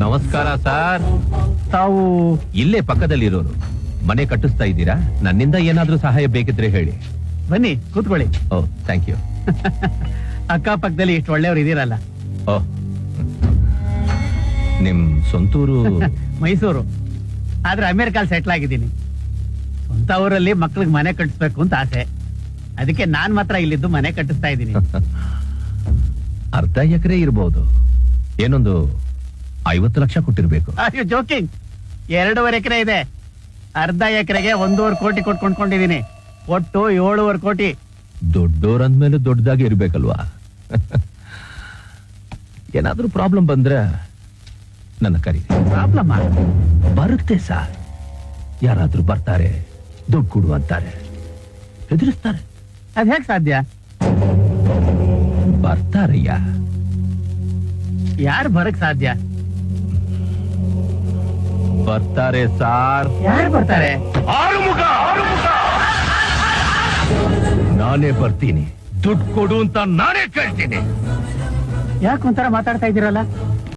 ನಮಸ್ಕಾರ ಸರ್. ತಾವು ಇಲ್ಲೇ ಪಕ್ಕದಲ್ಲಿರೋರು. ಮನೆ ಕಟ್ಟಿಸ್ತಾ ಇದ್ದೀರಾ? ನನ್ನಿಂದ ಏನಾದ್ರೂ ಸಹಾಯ ಬೇಕಿದ್ರೆ ಹೇಳಿ. ಬನ್ನಿ ಕೂತ್ಕೊಳ್ಳಿ. ಓ ಥ್ಯಾಂಕ್ ಯು. ಅಕ್ಕಪಕ್ಕದಲ್ಲಿ ಇಷ್ಟು ಒಳ್ಳೆಯವ್ರು ಇದೀರಲ್ಲ. ಓ, ನಿಮ್ ಸ್ವಂತೂರು? ಮೈಸೂರು, ಆದ್ರೆ ಅಮೆರಿಕಲ್ ಸೆಟ್ಲ್ ಆಗಿದ್ದೀನಿ. ಸ್ವಂತ ಊರಲ್ಲಿ ಮಕ್ಳಿಗೆ ಮನೆ ಕಟ್ಟಿಸ್ಬೇಕು ಅಂತ ಆಸೆ. ಅದಕ್ಕೆ ನಾನ್ ಮಾತ್ರ ಇಲ್ಲಿದ್ದು ಮನೆ ಕಟ್ಟಿಸ್ತಾ ಇದ್ದೀನಿ. ಅರ್ಧ ಎಕರೆ ಇರ್ಬೋದು. ಏನೊಂದು 50 ಲಕ್ಷ ಕೊಟ್ಟಿರ್ಬೇಕು. You joking? 2.5 ಎಕರೆ ಇದೆ. ಅರ್ಧ ಎಕರೆಗೆ 1.5 ಕೋಟಿ ಕೊಟ್ಕೊಂಡ್ಕೊಂಡಿದ್ದೀನಿ. ಒಟ್ಟು 7.5 ಕೋಟಿ. ದೊಡ್ಡೋರಂದ್ಮೇಲೆ ದೊಡ್ಡದಾಗಿ ಇರ್ಬೇಕಲ್ವಾ? ಏನಾದ್ರೂ ಪ್ರಾಬ್ಲಮ್ ಬಂದ್ರೆ ನನ್ನ ಕರಿ. ಪ್ರಾಬ್ಲಮ್ ಬರುತ್ತೆ ಸರ್. ಯಾರಾದ್ರೂ ಬರ್ತಾರೆ, ದುಡ್ಡು ಕೊಡು ಅಂತಾರೆ, ಹೆದರಿಸ್ತಾರೆ. ಅದ್ ಹೇಗ್ ಸಾಧ್ಯ? ಬರ್ತಾರಯ್ಯ. ಯಾರು ಬರಕ್ ಸಾಧ್ಯ? ಬರ್ತಾರೆ ಸಾರ್. ಯಾರು ಬರ್ತಾರೆ? ಆರುಮುಖ ನಾನೇ ಬರ್ತೀನಿ. ದುಡ್ಡು ಕೊಡು ಅಂತ ನಾನೇ ಕೇಳ್ತೀನಿ. ಯಾಕೆ ಒಂಥರ ಮಾತಾಡ್ತಾ ಇದ್ದೀರಲ್ಲ?